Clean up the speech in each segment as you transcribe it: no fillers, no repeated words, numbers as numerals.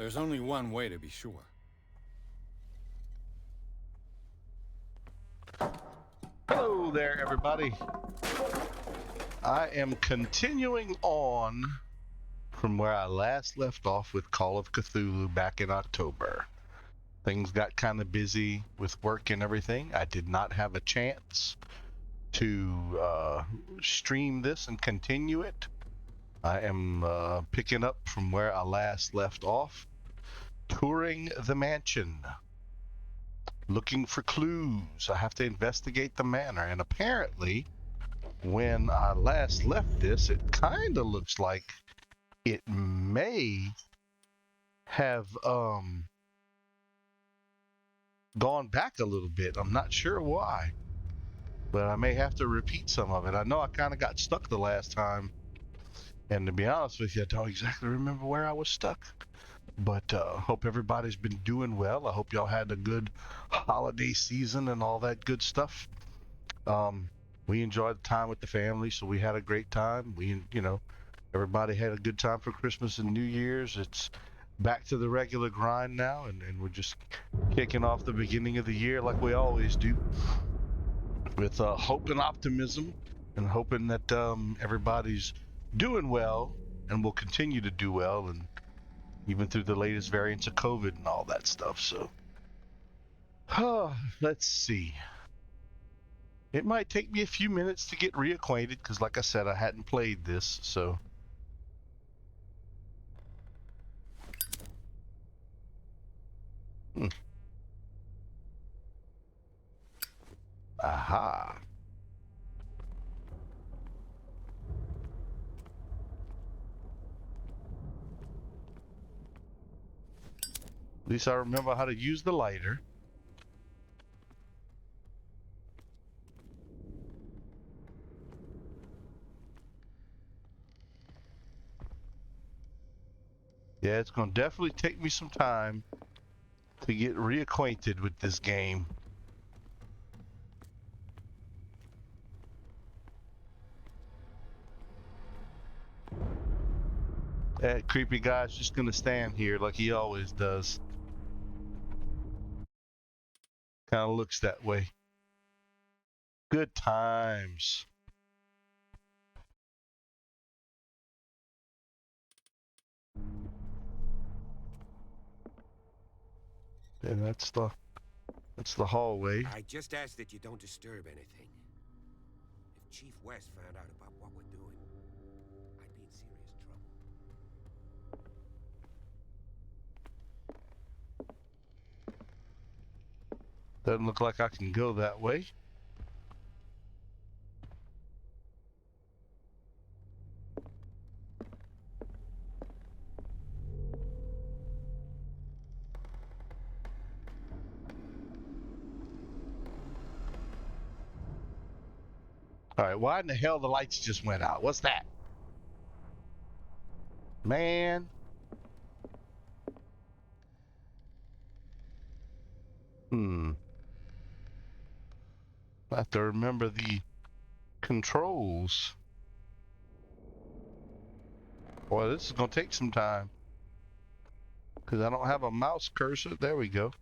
There's only one way to be sure. Hello there, everybody. I am continuing on from where I last left off with Call of Cthulhu back in October. Things got kind of busy with work and everything. I did not have a chance to stream this and continue it. I am picking up from where I last left off, touring the mansion, looking for clues. I have to investigate the manor, and apparently when I last left this, it kind of looks like it may have gone back a little bit. I'm not sure why, but I may have to repeat some of it. I know I kind of got stuck the last time, and to be honest with you, I don't exactly remember where I was stuck. But hope everybody's been doing well. I hope y'all had a good holiday season and all that good stuff. We enjoyed the time with the family, so we had a great time. Everybody had a good time for Christmas and New Year's. It's back to the regular grind now, and we're just kicking off the beginning of the year like we always do, with hope and optimism, and hoping that everybody's doing well and will continue to do well, and even through the latest variants of COVID and all that stuff. So, let's see. It might take me a few minutes to get reacquainted, because like I said, I hadn't played this, so. Aha. At least I remember how to use the lighter. Yeah, it's going to definitely take me some time to get reacquainted with this game. That creepy guy's just going to stand here like he always does. Kind of looks that way. Good times. And that's the hallway. I just ask that you don't disturb anything. If Chief West found out about what we're doing, I'd be in serious trouble. Doesn't look like I can go that way. All right, why in the hell the lights just went out? What's that? Man. I have to remember the controls. Boy, this is going to take some time, because I don't have a mouse cursor. There we go.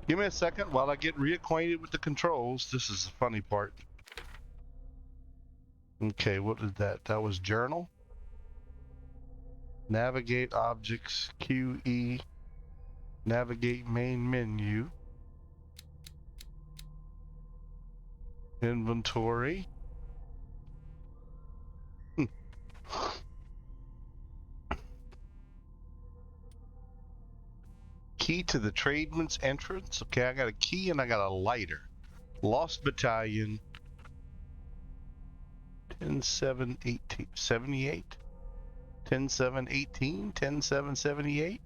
Give me a second while I get reacquainted with the controls. This is the funny part. Okay, what is that? That was journal. Navigate objects, QE. Navigate main menu. Inventory. Key to the tradesman's entrance. Okay, I got a key and I got a lighter. Lost Battalion. 10-7-18 78. 10-7-18. 10-7-78.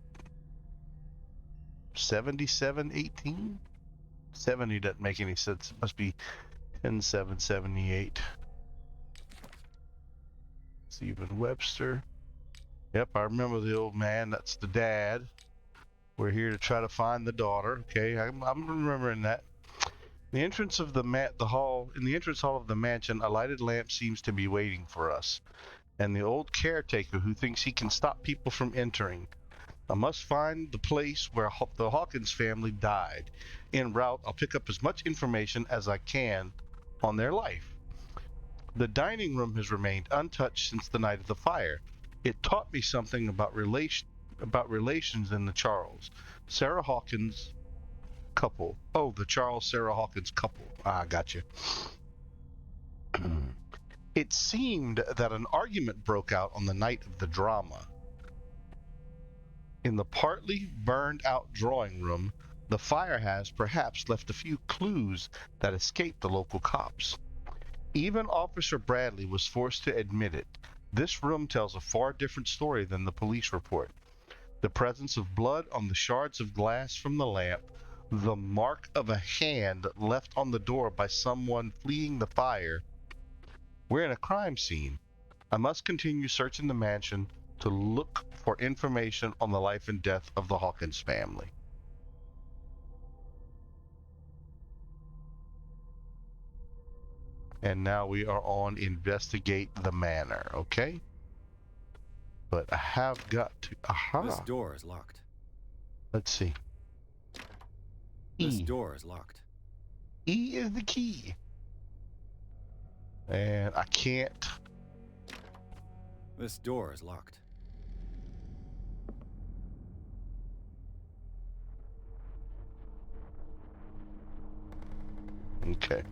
77-18. 70 doesn't make any sense. It must be 10-7-78. Stephen Webster. Yep, I remember the old man. That's the dad. We're here to try to find the daughter. Okay, I'm remembering that. The entrance of the hall. In the entrance hall of the mansion, a lighted lamp seems to be waiting for us, and the old caretaker who thinks he can stop people from entering. I must find the place where the Hawkins family died. En route, I'll pick up as much information as I can on their life. The dining room has remained untouched since the night of the fire. It taught me something about relations in the Charles Sarah Hawkins couple. Oh, the Charles Sarah Hawkins couple. Ah, gotcha. It seemed that an argument broke out on the night of the drama. In the partly burned out drawing room, the fire has perhaps left a few clues that escaped the local cops. Even Officer Bradley was forced to admit it. This room tells a far different story than the police report. The presence of blood on the shards of glass from the lamp, the mark of a hand left on the door by someone fleeing the fire. We're in a crime scene. I must continue searching the mansion to look for information on the life and death of the Hawkins family. And now we are on investigate the manor, okay? But I have got to... Aha! This door is locked. Let's see. This E. door is locked. E is the key. And I can't... This door is locked. Okay.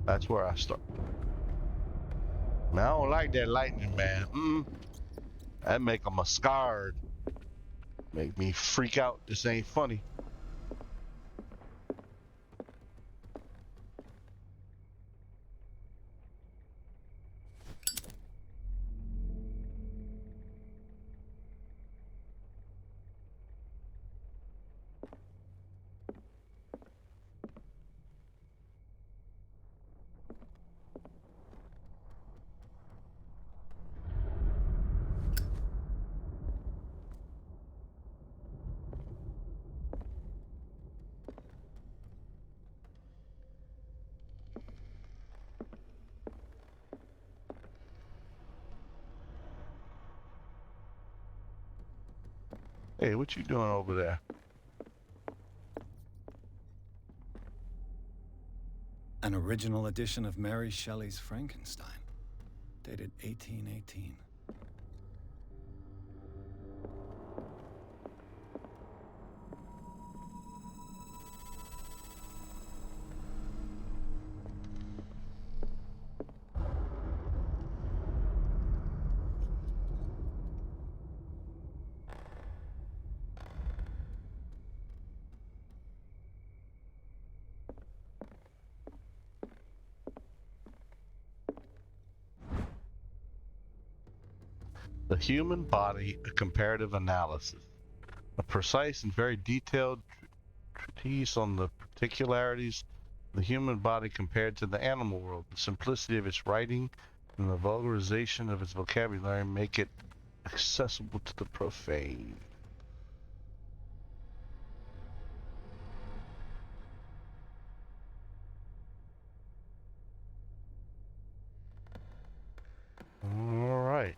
That's where I start. Man, I don't like that lightning, man. That make them scared. Make me freak out. This ain't funny. Hey, what you doing over there? An original edition of Mary Shelley's Frankenstein, dated 1818. The Human Body, a Comparative Analysis. A precise and very detailed treatise on the particularities of the human body compared to the animal world. The simplicity of its writing and the vulgarization of its vocabulary make it accessible to the profane. All right.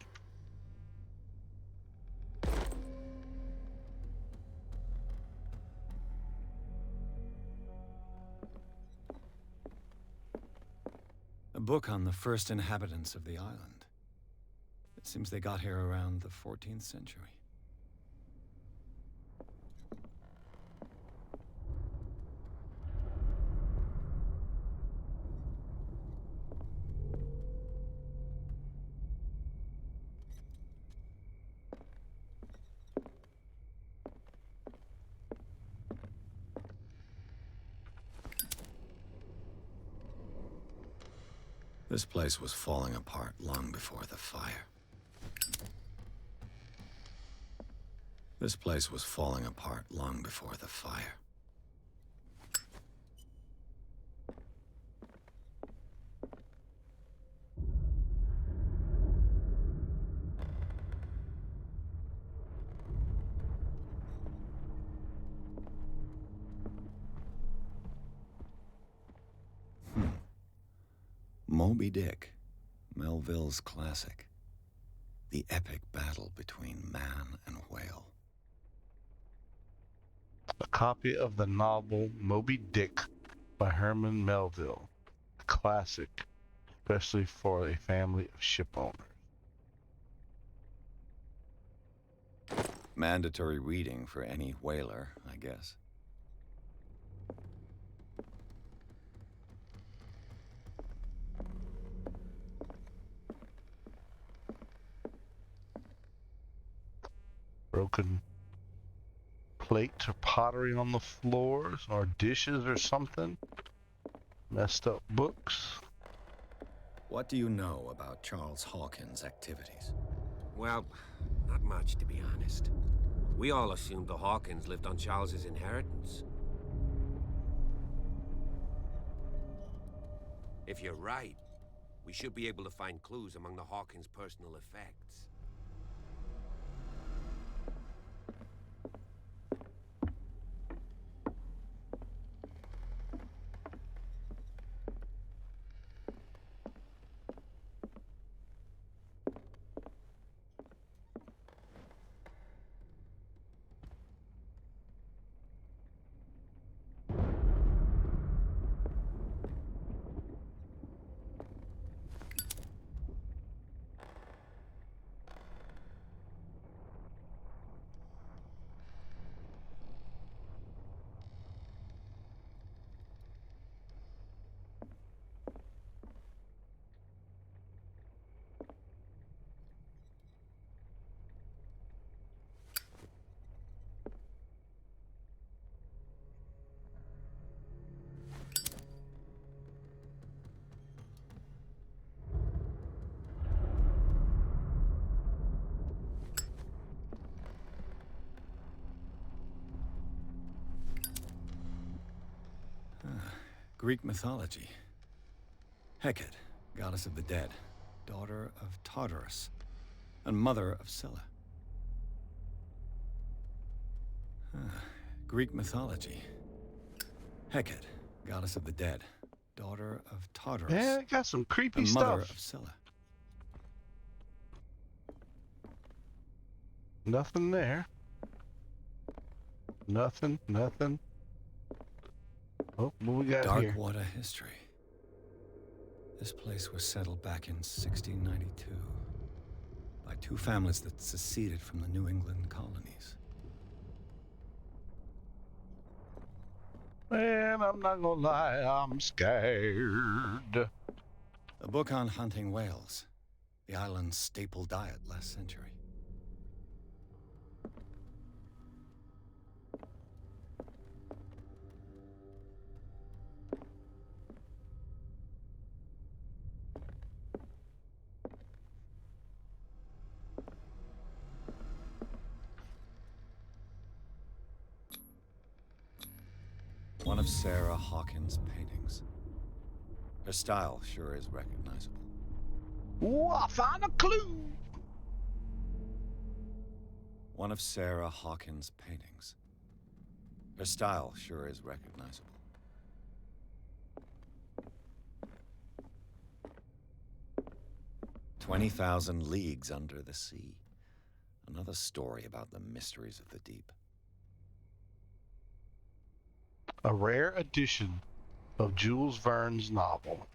A book on the first inhabitants of the island. It seems they got here around the 14th century. This place was falling apart long before the fire. This place was falling apart long before the fire. Moby Dick, Melville's classic. The epic battle between man and whale. A copy of the novel Moby Dick by Herman Melville. A classic, especially for a family of ship owners. Mandatory reading for any whaler, I guess. Broken plates or pottery on the floors, or dishes or something. Messed up books. What do you know about Charles Hawkins' activities? Well, not much, to be honest. We all assumed the Hawkins lived on Charles's inheritance. If you're right, we should be able to find clues among the Hawkins' personal effects. Greek mythology. Hecate, goddess of the dead, daughter of Tartarus, and mother of Scylla. Greek mythology. Hecate, goddess of the dead, daughter of Tartarus, Yeah, it got some creepy and mother stuff. of Scylla. Nothing there. Nothing. Oh, what we got here? Darkwater history. This place was settled back in 1692 by two families that seceded from the New England colonies. Man, I'm not gonna lie, I'm scared. A book on hunting whales, the island's staple diet last century. One of Sarah Hawkins' paintings. Her style sure is recognizable. Ooh, I found a clue. One of Sarah Hawkins' paintings. Her style sure is recognizable. "20,000 Leagues Under the Sea." Another story about the mysteries of the deep. A rare edition of Jules Verne's novel.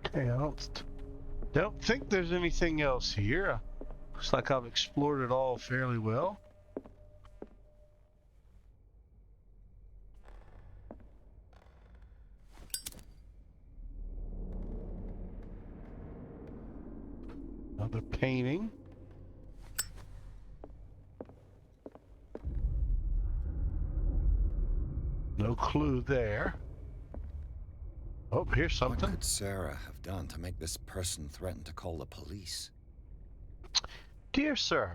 Okay, I don't think there's anything else here. Looks like I've explored it all fairly well. Another painting. No clue there. Oh, here's What something. could Sarah have done to make this person threaten to call the police? Dear sir,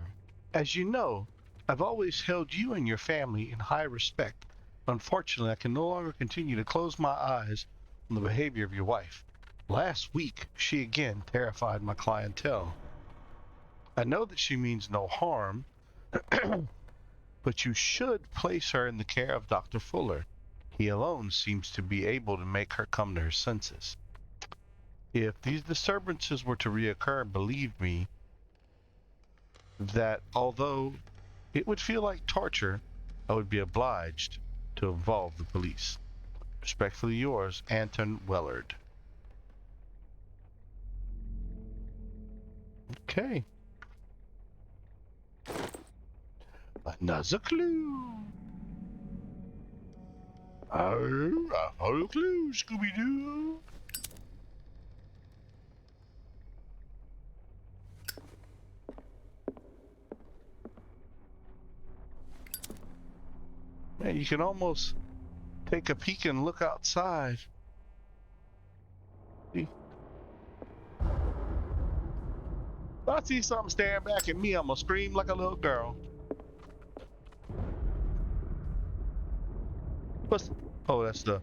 as you know, I've always held you and your family in high respect. Unfortunately, I can no longer continue to close my eyes on the behavior of your wife. Last week, she again terrified my clientele. I know that she means no harm, but you should place her in the care of Dr. Fuller. He alone seems to be able to make her come to her senses. If these disturbances were to reoccur, believe me that although it would feel like torture, I would be obliged to involve the police. Respectfully yours, Anton Wellard. Okay. Another clue. Oh, I found a clue, Scooby-Doo. Man, you can almost take a peek and look outside. See? If I see something staring back at me, I'm gonna scream like a little girl. What's... Oh, that's the...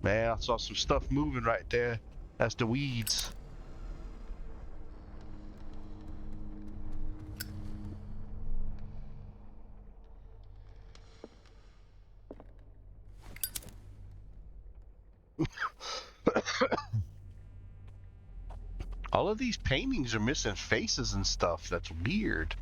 Man, I saw some stuff moving right there. That's the weeds. All of these paintings are missing faces and stuff. That's weird.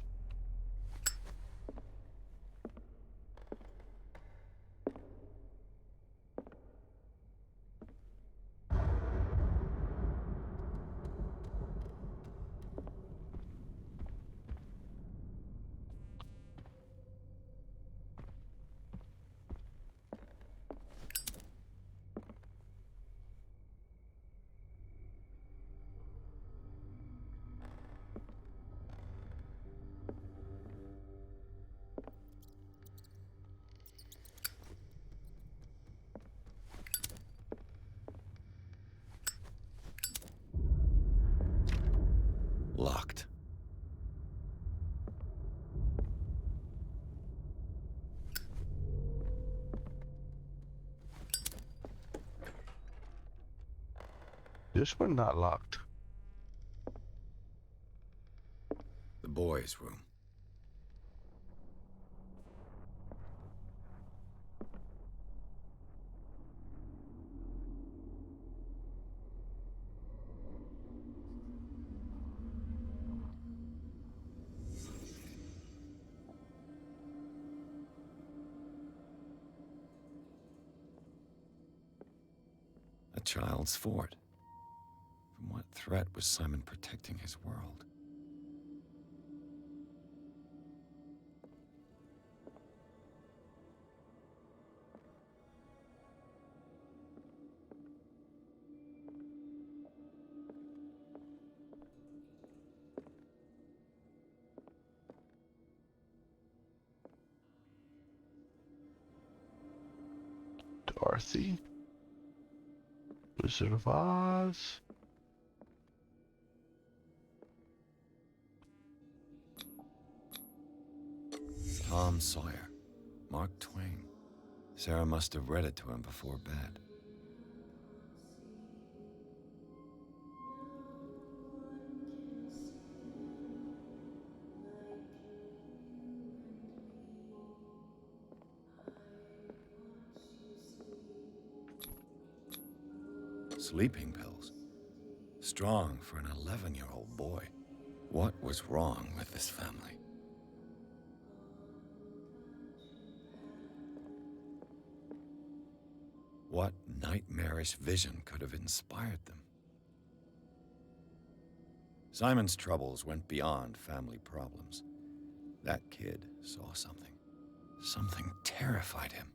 Locked. This one not locked. The boys' room. A child's fort. From what threat was Simon protecting his world? Dorothy. Wizard of Oz. Tom Sawyer. Mark Twain. Sarah must have read it to him before bed. Sleeping pills. Strong for an 11-year-old boy. What was wrong with this family? What nightmarish vision could have inspired them? Simon's troubles went beyond family problems. That kid saw something. Something terrified him.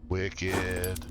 Wicked.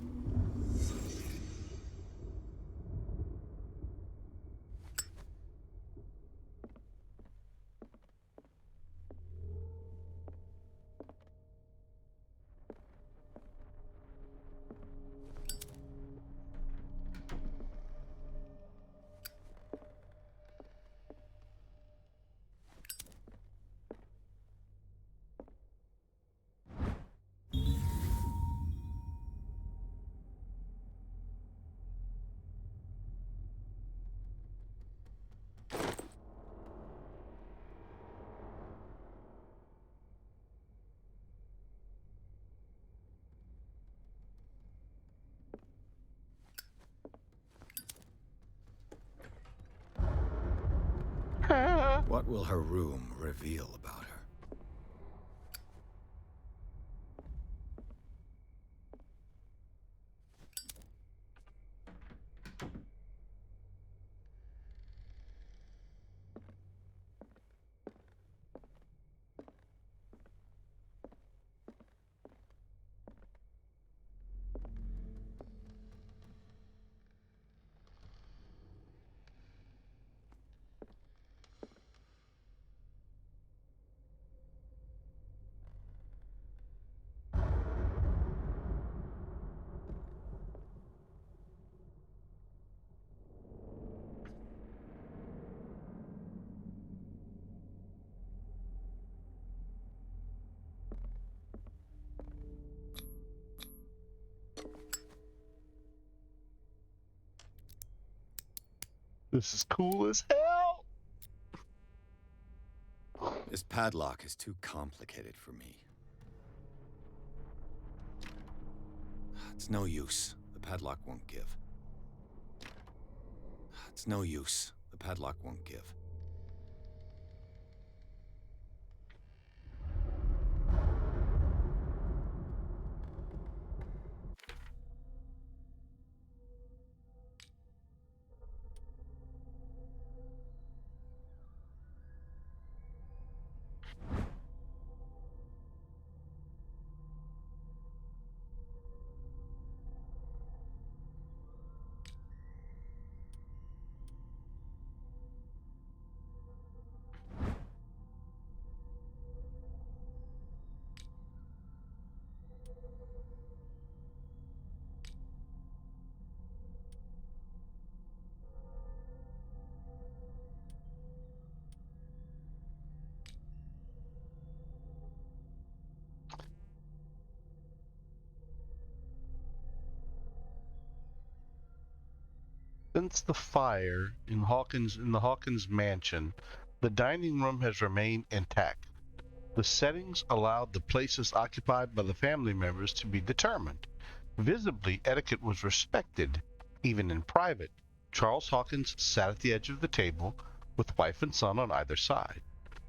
What will her room reveal about her? This is cool as hell. This padlock is too complicated for me. It's no use. The padlock won't give. It's no use. The padlock won't give. Since the fire in the Hawkins mansion, the dining room has remained intact. The settings allowed the places occupied by the family members to be determined. Visibly, etiquette was respected, even in private. Charles Hawkins sat at the edge of the table, with wife and son on either side.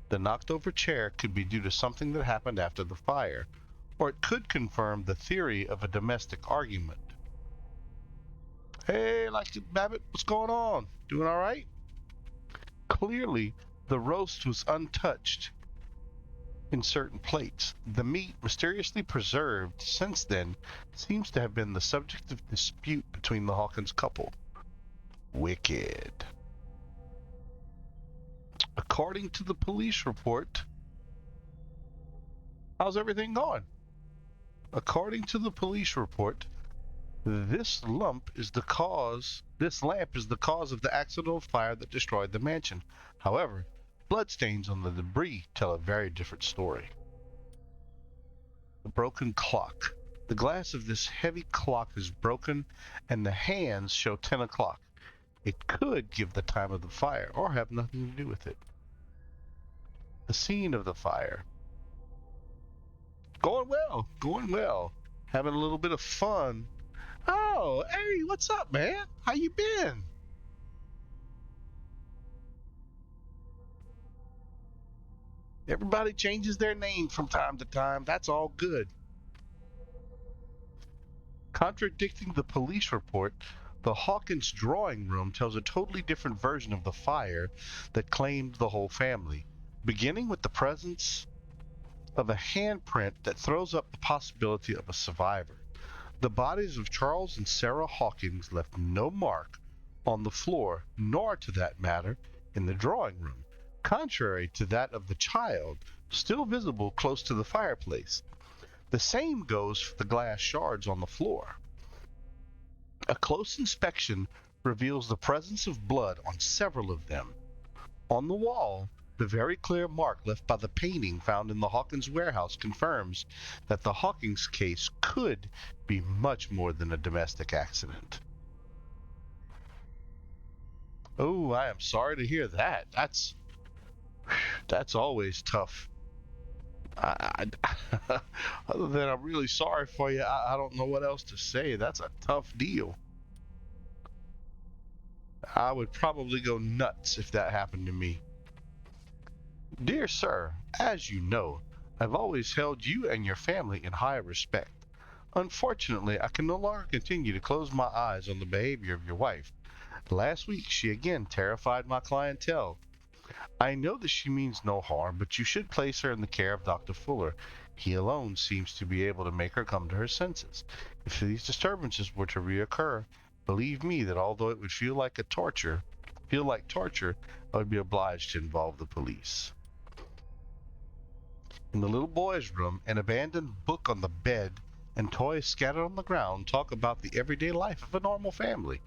The knocked-over chair could be due to something that happened after the fire, or it could confirm the theory of a domestic argument. Hey, Babbitt, what's going on? Doing all right? Clearly, the roast was untouched in certain plates. The meat, mysteriously preserved since then, seems to have been the subject of dispute between the Hawkins couple. Wicked. According to the police report, how's everything going? According to the police report, this lamp is the cause of the accidental fire that destroyed the mansion. However, bloodstains on the debris tell a very different story. The broken clock. The glass of this heavy clock is broken, and the hands show 10 o'clock. It could give the time of the fire, or have nothing to do with it. The scene of the fire. Going well. Having a little bit of fun. Oh, hey, what's up, man? How you been? Everybody changes their name from time to time. That's all good. Contradicting the police report, the Hawkins drawing room tells a totally different version of the fire that claimed the whole family, beginning with the presence of a handprint that throws up the possibility of a survivor. The bodies of Charles and Sarah Hawkins left no mark on the floor, nor, to that matter, in the drawing room, contrary to that of the child, still visible close to the fireplace. The same goes for the glass shards on the floor. A close inspection reveals the presence of blood on several of them. On the wall, the very clear mark left by the painting found in the Hawkins warehouse confirms that the Hawkins case could be much more than a domestic accident. Oh, I am sorry to hear that. That's always tough. Other than I'm really sorry for you, I don't know what else to say. That's a tough deal. I would probably go nuts if that happened to me. Dear sir, as you know, I've always held you and your family in high respect. Unfortunately, I can no longer continue to close my eyes on the behavior of your wife. Last week, she again terrified my clientele. I know that she means no harm, but you should place her in the care of Dr. Fuller. He alone seems to be able to make her come to her senses. If these disturbances were to reoccur, believe me that although it would feel like torture, I would be obliged to involve the police. In the little boy's room, an abandoned book on the bed and toys scattered on the ground talk about the everyday life of a normal family.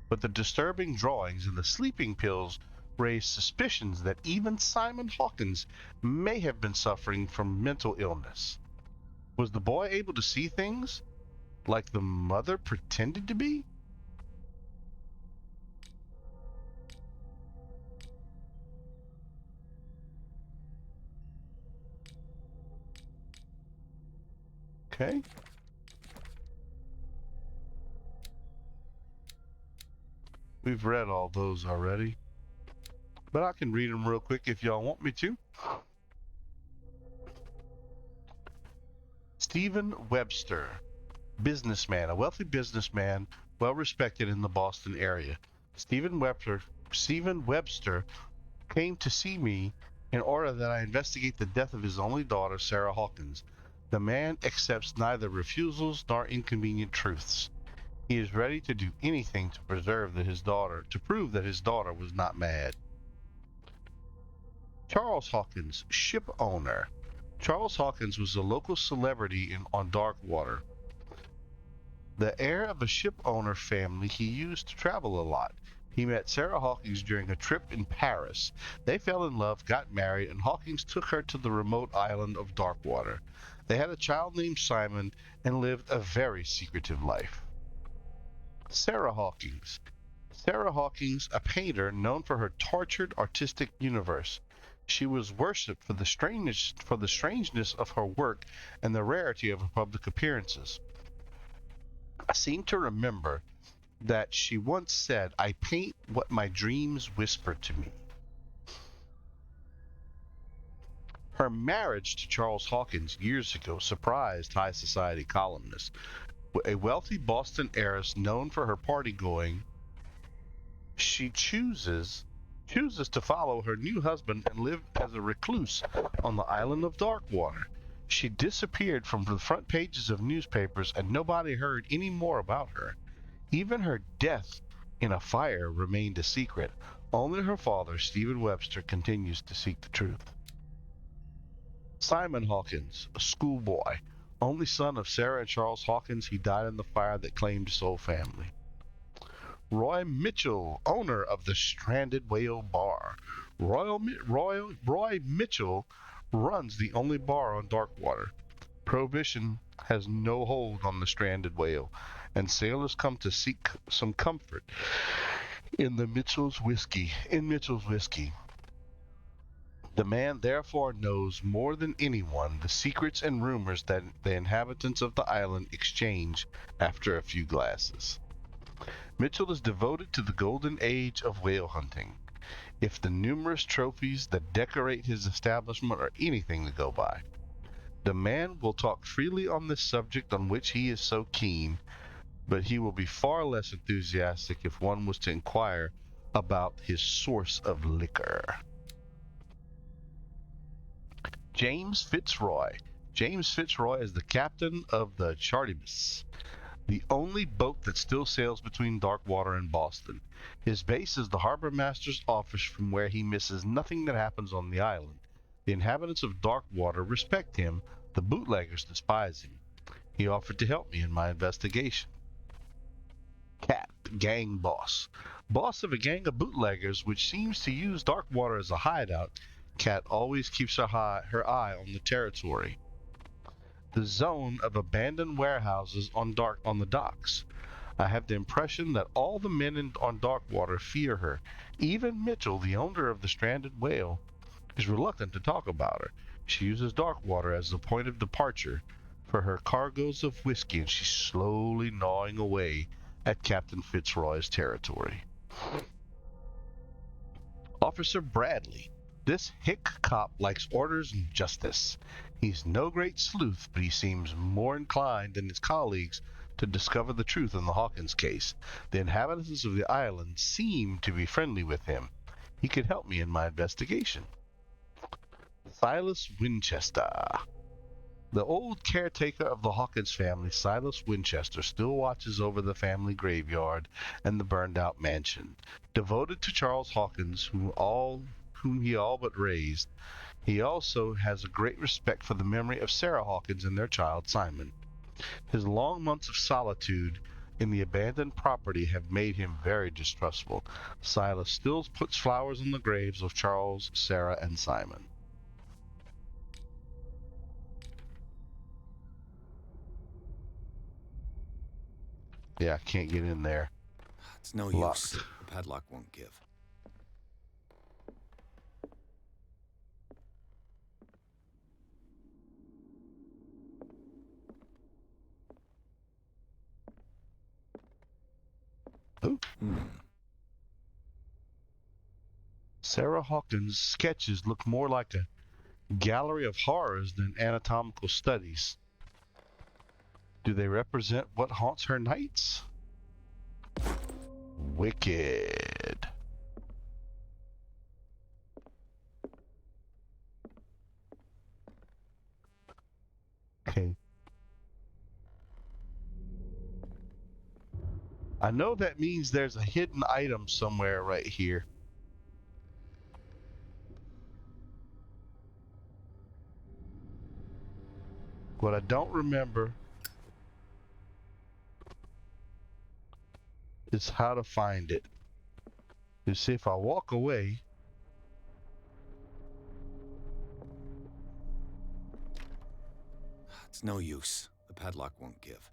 But the disturbing drawings and the sleeping pills raise suspicions that even Simon Hawkins may have been suffering from mental illness. Was the boy able to see things like the mother pretended to be? Okay. We've read all those already, but I can read them real quick if y'all want me to. Stephen Webster, businessman, a wealthy businessman, well respected in the Boston area. Stephen Webster came to see me in order that I investigate the death of his only daughter, Sarah Hawkins. The man accepts neither refusals nor inconvenient truths. He is ready to do anything to prove that his daughter was not mad. Charles Hawkins, ship owner. Charles Hawkins was a local celebrity on Darkwater. The heir of a ship owner family, he used to travel a lot. He met Sarah Hawkins during a trip in Paris. They fell in love, got married, and Hawkins took her to the remote island of Darkwater. They had a child named Simon and lived a very secretive life. Sarah Hawkins. Sarah Hawkins, a painter known for her tortured artistic universe. She was worshipped for the strangeness of her work and the rarity of her public appearances. I seem to remember that she once said, "I paint what my dreams whisper to me." Her marriage to Charles Hawkins years ago surprised high society columnists. A wealthy Boston heiress known for her party-going, she chooses to follow her new husband and live as a recluse on the island of Darkwater. She disappeared from the front pages of newspapers and nobody heard any more about her. Even her death in a fire remained a secret. Only her father, Stephen Webster, continues to seek the truth. Simon Hawkins, a schoolboy, only son of Sarah and Charles Hawkins, he died in the fire that claimed his whole family. Roy Mitchell, owner of the Stranded Whale Bar. Roy Mitchell runs the only bar on Darkwater. Prohibition has no hold on the stranded whale, and sailors come to seek some comfort in Mitchell's whiskey. The man therefore knows more than anyone the secrets and rumors that the inhabitants of the island exchange after a few glasses. Mitchell is devoted to the golden age of whale hunting, if the numerous trophies that decorate his establishment are anything to go by. The man will talk freely on this subject on which he is so keen, but he will be far less enthusiastic if one was to inquire about his source of liquor. James Fitzroy. James Fitzroy is the captain of the Chartibus, the only boat that still sails between Darkwater and Boston. His base is the harbor master's office, from where he misses nothing that happens on the island. The inhabitants of Darkwater respect him, the bootleggers despise him. He offered to help me in my investigation. Cat, gang boss. Boss of a gang of bootleggers which seems to use Darkwater as a hideout, Cat always keeps her eye on the territory. The zone of abandoned warehouses on the docks. I have the impression that all the men on Darkwater fear her. Even Mitchell, the owner of the Stranded Whale, is reluctant to talk about her. She uses Darkwater as the point of departure for her cargoes of whiskey, and she's slowly gnawing away at Captain Fitzroy's territory. Officer Bradley. This hick cop likes orders and justice. He's no great sleuth, but he seems more inclined than his colleagues to discover the truth in the Hawkins case. The inhabitants of the island seem to be friendly with him. He could help me in my investigation. Silas Winchester. The old caretaker of the Hawkins family, Silas Winchester, still watches over the family graveyard and the burned-out mansion. Devoted to Charles Hawkins, whom he all but raised, he also has a great respect for the memory of Sarah Hawkins and their child, Simon. His long months of solitude in the abandoned property have made him very distrustful. Silas still puts flowers on the graves of Charles, Sarah, and Simon. Yeah, I can't get in there. It's no Locked. use. The padlock won't give. Oh. Sarah Hawkins' sketches look more like a gallery of horrors than anatomical studies. Do they represent what haunts her nights? Wicked. Okay. I know that means there's a hidden item somewhere right here. What I don't remember is how to find it. You see, if I walk away, It's no use. The padlock won't give.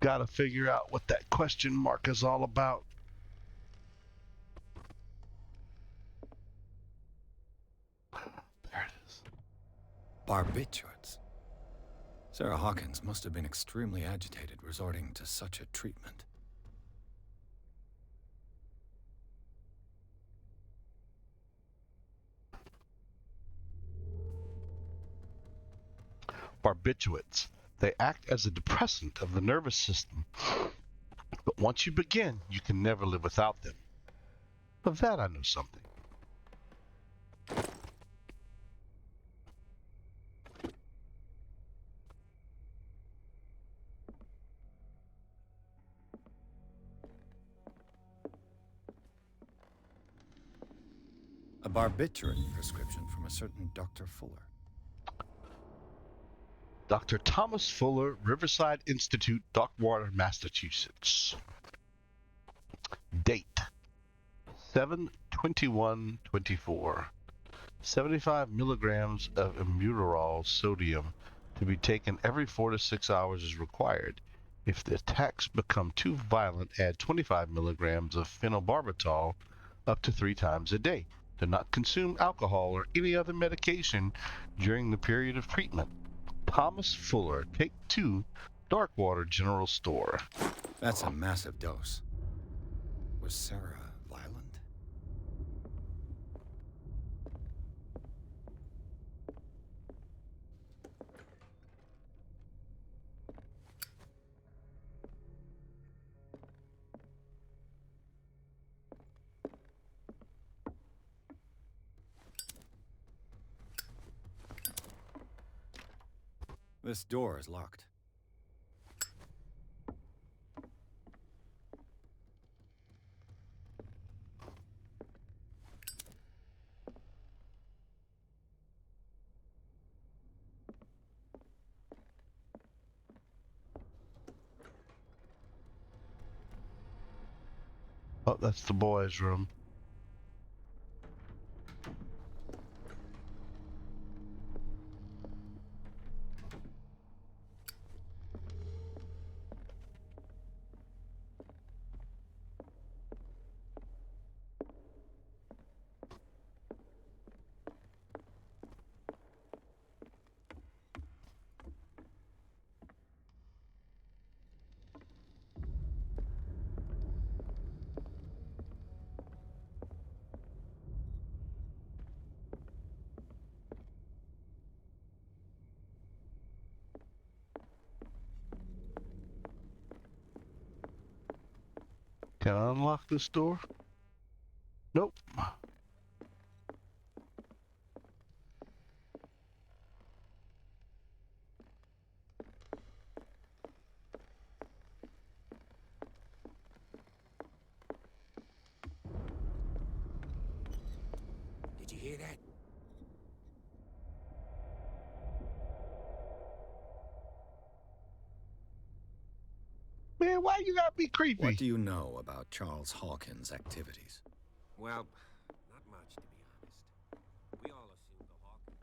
gotta figure out what that question mark is all about. There it is. Barbiturates. Sarah Hawkins must have been extremely agitated resorting to such a treatment. Barbiturates. They act as a depressant of the nervous system. But once you begin, you can never live without them. Of that I know something. A barbiturate prescription from a certain Dr. Fuller. Dr. Thomas Fuller, Riverside Institute, Darkwater, Massachusetts. Date 7/21/24. 75 milligrams of imbuterol sodium to be taken every 4 to 6 hours is required. If the attacks become too violent, add 25 milligrams of phenobarbital up to 3 times a day. Do not consume alcohol or any other medication during the period of treatment. Thomas Fuller, Take 2, Darkwater General Store. That's a massive dose. Was Sarah violent? This door is locked. Oh, that's the boys' room. Can I unlock this door? Nope. Did you hear that? Man, why you gotta be creepy? What do you know about Charles Hawkins' activities? Well, not much, to be honest. We all assumed the Hawkins.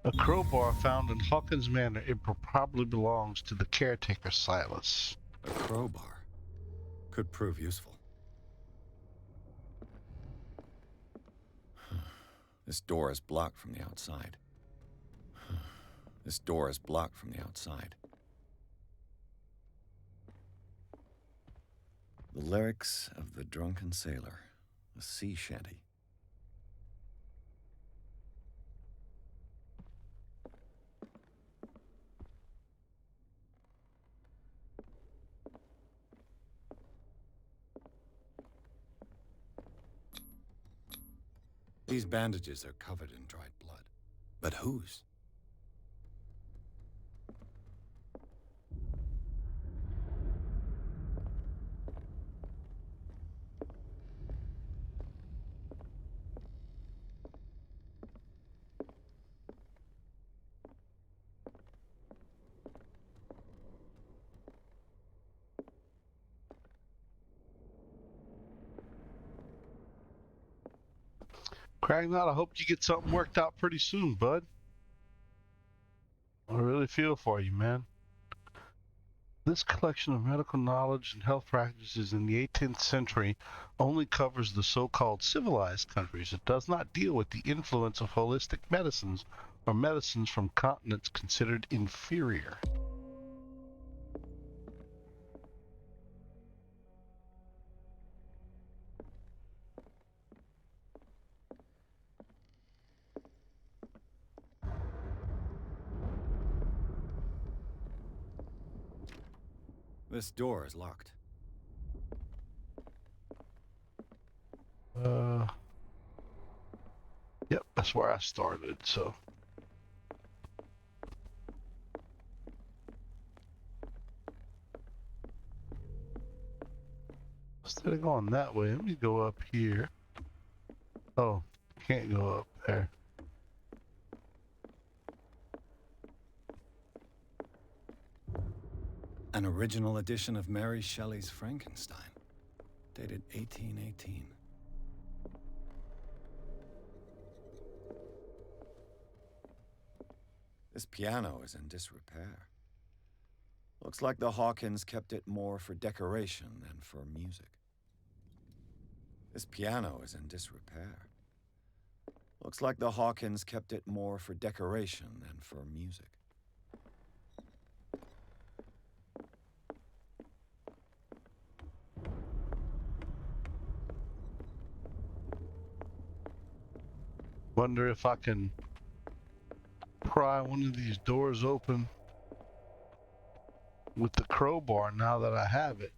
A crowbar found in Hawkins Manor. It probably belongs to the caretaker, Silas. A crowbar could prove useful. This door is blocked from the outside. This door is blocked from the outside. The lyrics of the drunken sailor, a sea shanty. These bandages are covered in dried blood. But whose? Cragnot, I hope you get something worked out pretty soon, bud. I really feel for you, man. This collection of medical knowledge and health practices in the 18th century only covers the so-called civilized countries. It does not deal with the influence of holistic medicines or medicines from continents considered inferior. This door is locked. Yep, that's where I started, so. Instead of going that way, let me go up here. Oh, can't go up there. An original edition of Mary Shelley's Frankenstein, dated 1818. This piano is in disrepair. Looks like the Hawkins kept it more for decoration than for music. This piano is in disrepair. Looks like the Hawkins kept it more for decoration than for music. Wonder if I can pry one of these doors open with the crowbar now that I have it.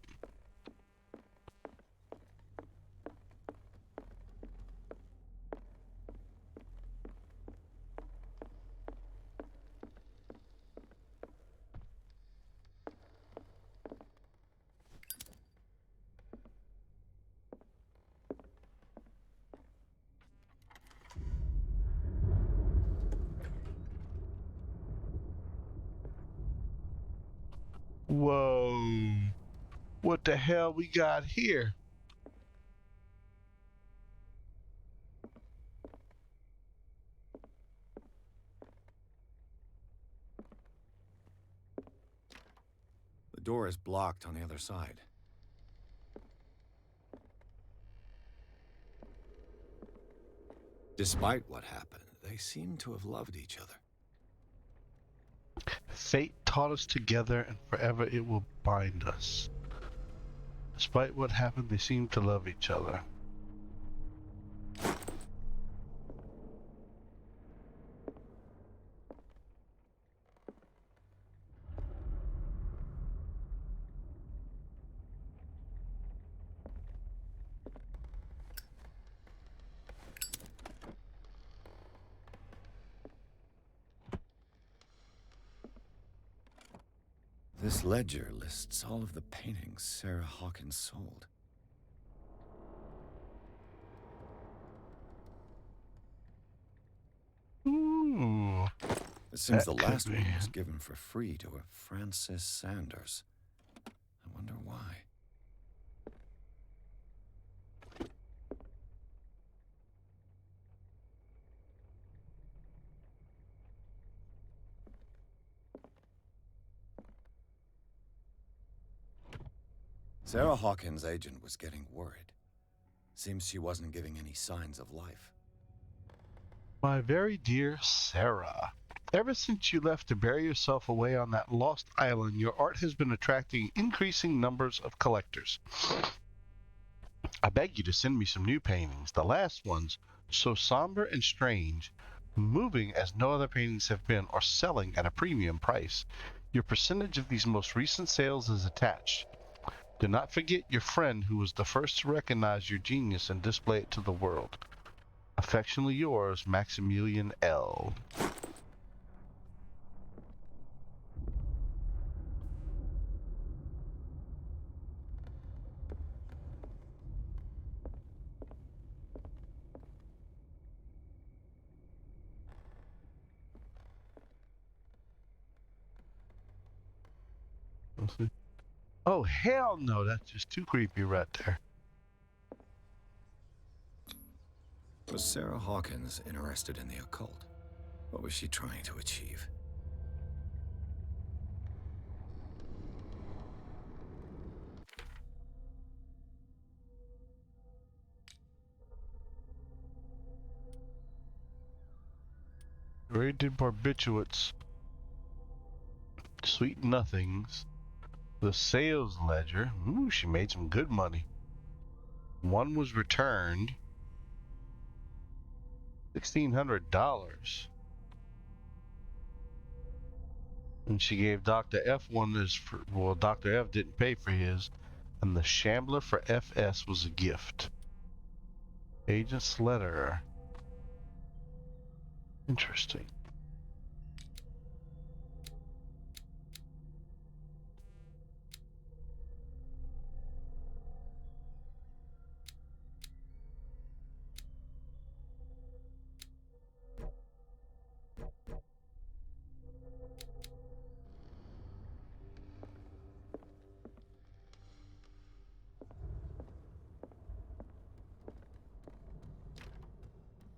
Whoa. What the hell we got here? The door is blocked on the other side. Despite what happened, they seem to have loved each other. Fate taught us together and forever it will bind us. Despite what happened, they seemed to love each other. This ledger lists all of the paintings Sarah Hawkins sold. Ooh. It seems That the could last be one was it. given for free to a Francis Sanders. I wonder why. Sarah Hawkins' agent was getting worried. Seems she wasn't giving any signs of life. My very dear Sarah, ever since you left to bury yourself away on that lost island, your art has been attracting increasing numbers of collectors. I beg you to send me some new paintings. The last ones, so somber and strange, moving as no other paintings have been, are selling at a premium price. Your percentage of these most recent sales is attached. Do not forget your friend who was the first to recognize your genius and display it to the world. Affectionately yours, Maximilian L. Let's see. Oh, hell no, that's just too creepy right there. Was Sarah Hawkins interested in the occult? What was she trying to achieve? Rated barbiturates. Sweet nothings. The sales ledger. Ooh, she made some good money. One was returned. $1,600. And she gave Dr. F one as for, well, Dr. F didn't pay for his. And the Shambler for FS was a gift. Agent's letter. Interesting.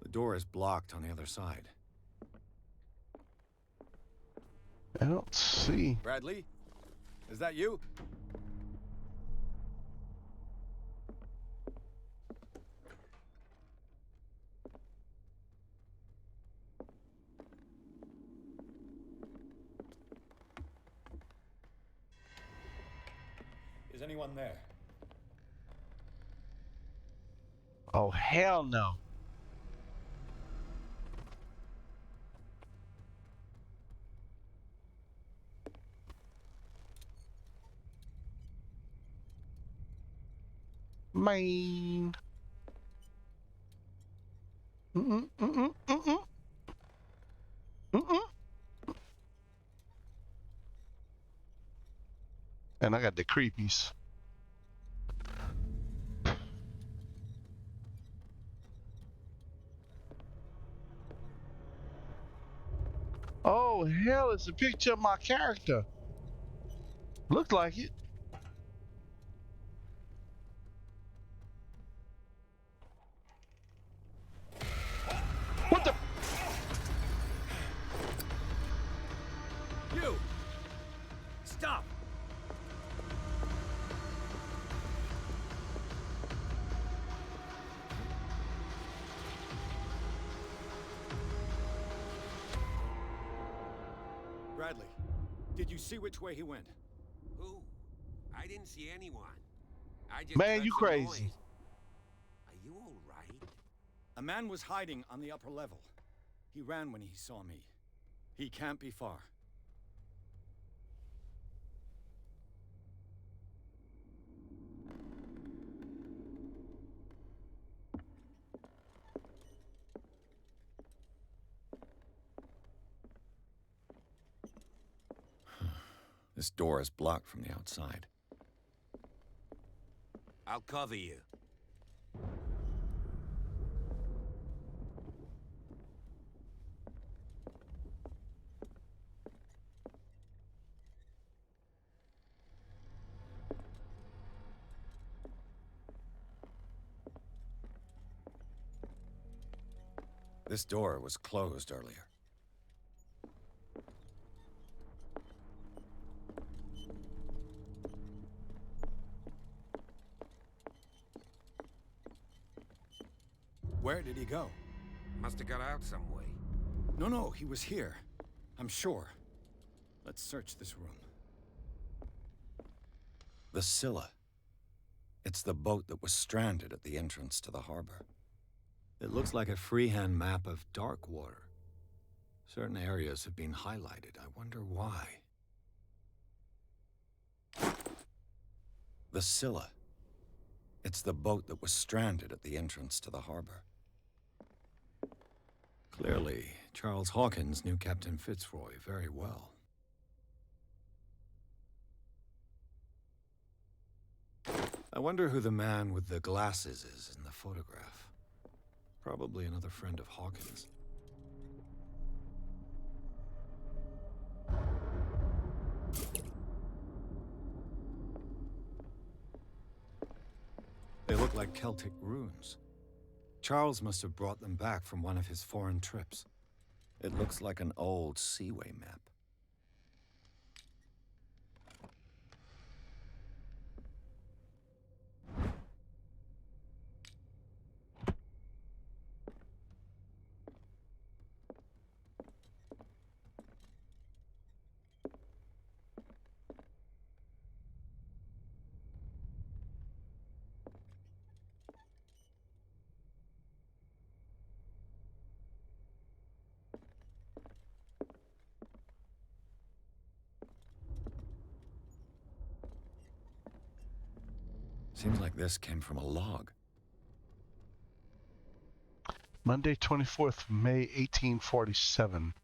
The door is blocked on the other side. I don't see. Bradley? Is that you? Is anyone there? Oh, hell no. Mine. Mm-mm, mm-mm, mm-mm. Mm-mm. And I got the creepies. Oh, hell, it's a picture of my character. Looked like it. What the? You! Stop! Bradley, did you see which way he went? Who? I didn't see anyone. I just Man, heard you some crazy. noise. Are you all right? A man was hiding on the upper level. He ran when he saw me. He can't be far. This door is blocked from the outside. I'll cover you. This door was closed earlier. Where did he go? Must have got out some way. No, he was here. I'm sure. Let's search this room. The Scylla. It's the boat that was stranded at the entrance to the harbor. It looks like a freehand map of dark water. Certain areas have been highlighted. I wonder why. The Scylla. It's the boat that was stranded at the entrance to the harbor. Clearly, Charles Hawkins knew Captain Fitzroy very well. I wonder who the man with the glasses is in the photograph. Probably another friend of Hawkins. They look like Celtic runes. Charles must have brought them back from one of his foreign trips. It looks like an old seaway map. Seems like this came from a log. Monday, 24th May, 1847.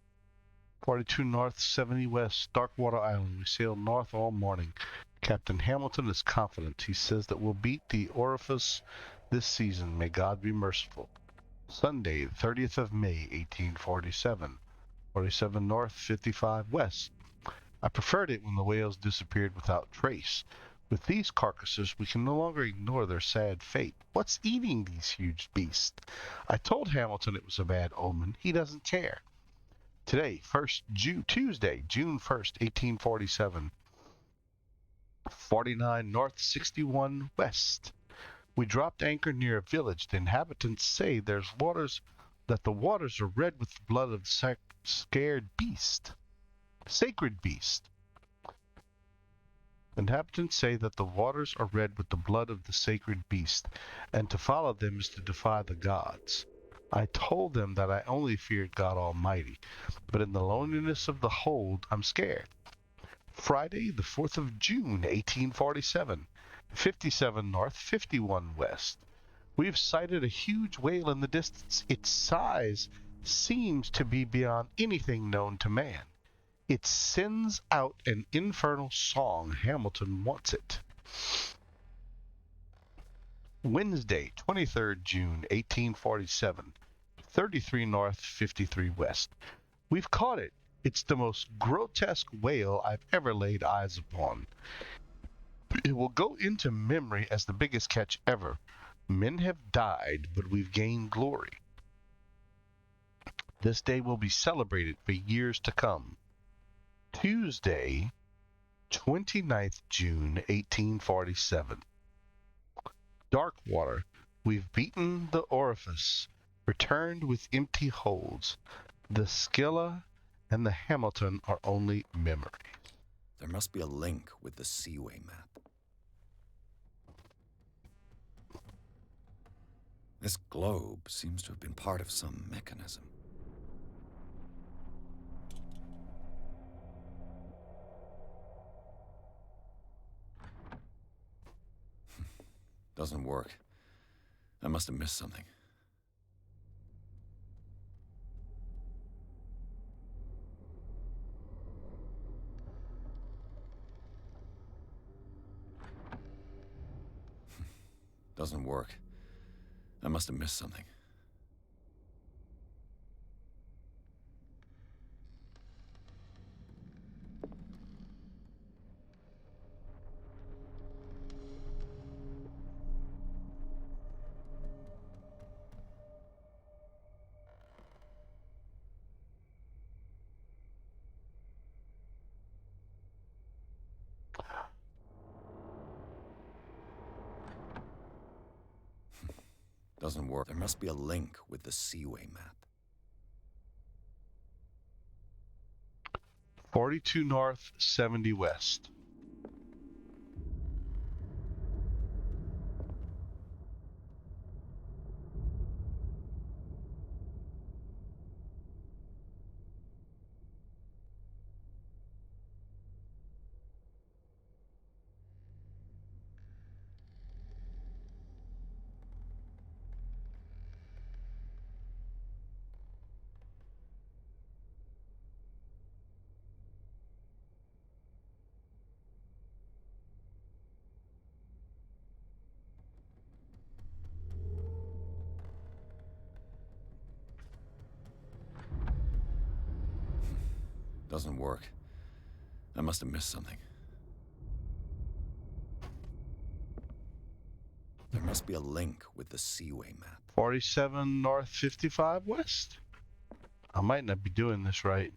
42 north, 70 west, Darkwater Island. We sailed north all morning. Captain Hamilton is confident. He says that we'll beat the orifice this season. May God be merciful. Sunday, 30th of May, 1847. 47 north, 55 west. I preferred it when the whales disappeared without trace. With these carcasses, we can no longer ignore their sad fate. What's eating these huge beasts? I told Hamilton it was a bad omen. He doesn't care. Today, Tuesday, June 1st, 1847. 49 north, 61 west. We dropped anchor near a village. The inhabitants say that the waters are red with the blood of the sacred beast. Inhabitants say that the waters are red with the blood of the sacred beast, and to follow them is to defy the gods. I told them that I only feared God Almighty, but in the loneliness of the hold, I'm scared. Friday, the 4th of June, 1847, 57 north, 51 west. We've sighted a huge whale in the distance. Its size seems to be beyond anything known to man. It sends out an infernal song. Hamilton wants it. Wednesday, 23rd June, 1847. 33 north, 53 west. We've caught it. It's the most grotesque whale I've ever laid eyes upon. It will go into memory as the biggest catch ever. Men have died, but we've gained glory. This day will be celebrated for years to come. Tuesday, 29th June, 1847. Darkwater. We've beaten the orifice, returned with empty holds. The Scylla and the Hamilton are only memories. There must be a link with the seaway map. This globe seems to have been part of some mechanism. Doesn't work. I must have missed something. Doesn't work. I must have missed something. Doesn't work. There must be a link with the Seaway map. 42 north, 70 west. Doesn't work. I must have missed something. There must be a link with the Seaway map. 47 north, 55 west? I might not be doing this right.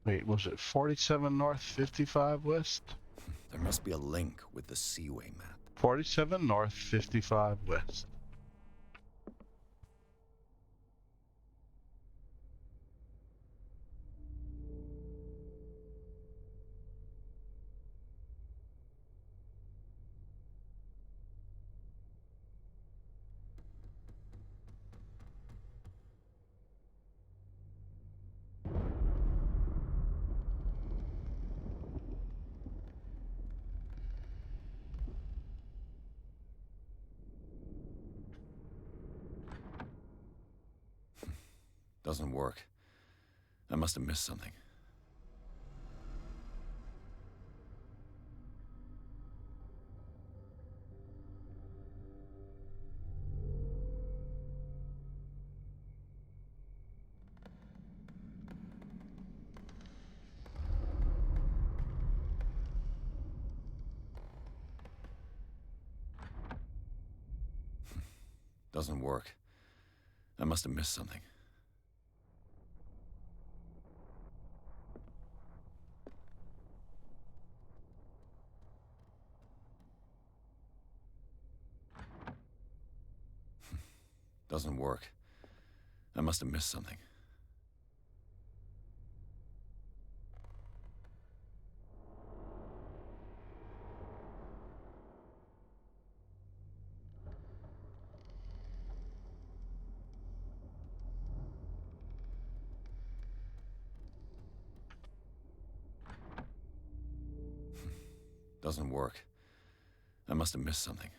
Wait, was it 47 north, 55 west? There must be a link with the Seaway map. 47 north, 55 west. Doesn't work. I must have missed something. Doesn't work. I must have missed something. Doesn't work. I must have missed something. Doesn't work. I must have missed something.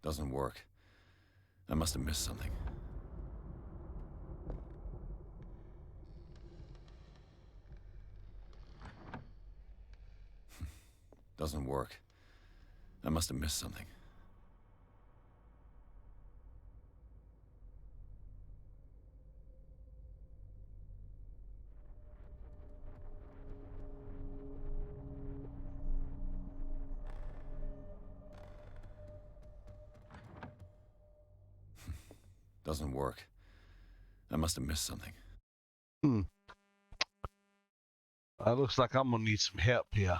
Doesn't work. I must have missed something. Doesn't work. I must have missed something. Doesn't work. I must have missed something. Hmm. Looks like I'm gonna need some help here.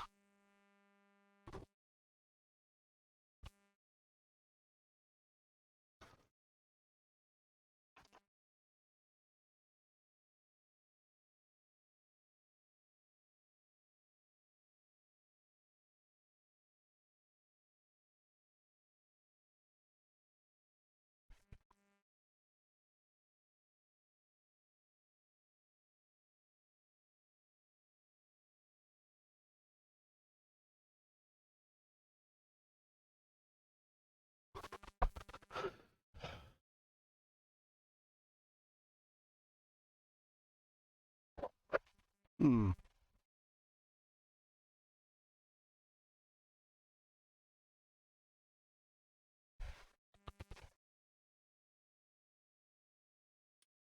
Hmm.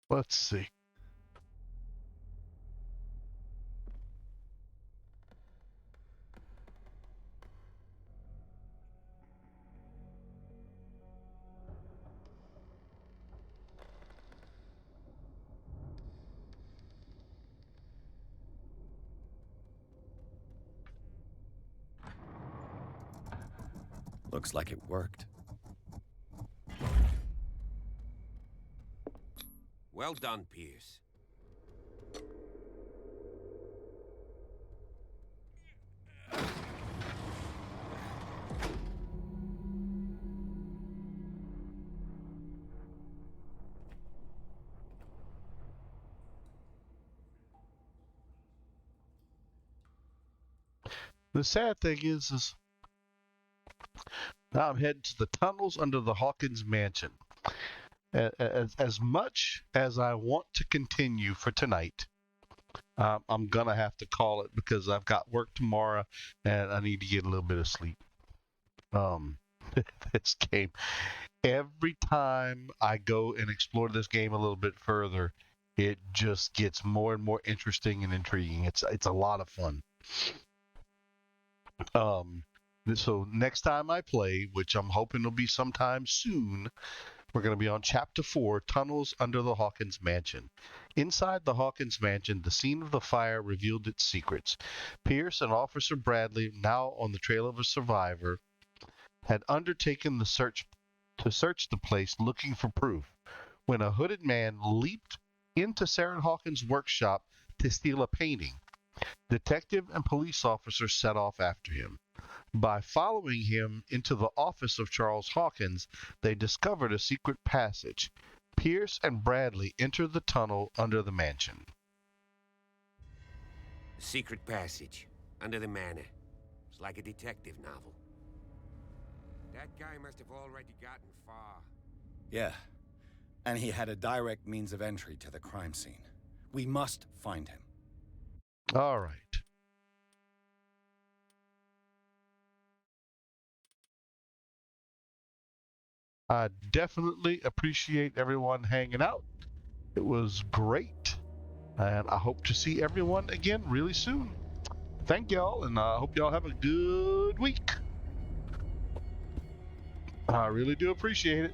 Let's see. Looks like it worked. Well done, Pierce. The sad thing is now I'm heading to the tunnels under the Hawkins mansion. As much as I want to continue for tonight, I'm gonna have to call it because I've got work tomorrow and I need to get a little bit of sleep. This game, every time I go and explore this game a little bit further, it just gets more and more interesting and intriguing. It's a lot of fun. So next time I play, which I'm hoping will be sometime soon, we're going to be on Chapter 4, Tunnels Under the Hawkins Mansion. Inside the Hawkins Mansion, the scene of the fire revealed its secrets. Pierce and Officer Bradley, now on the trail of a survivor, had undertaken the search the place looking for proof when a hooded man leaped into Sarah Hawkins' workshop to steal a painting. Detective and police officers set off after him. By following him into the office of Charles Hawkins, they discovered a secret passage. Pierce and Bradley enter the tunnel under the mansion. The secret passage under the manor. It's like a detective novel. That guy must have already gotten far. Yeah. And he had a direct means of entry to the crime scene. We must find him. All right. I definitely appreciate everyone hanging out. It was great. And I hope to see everyone again really soon. Thank y'all, and I hope y'all have a good week. I really do appreciate it.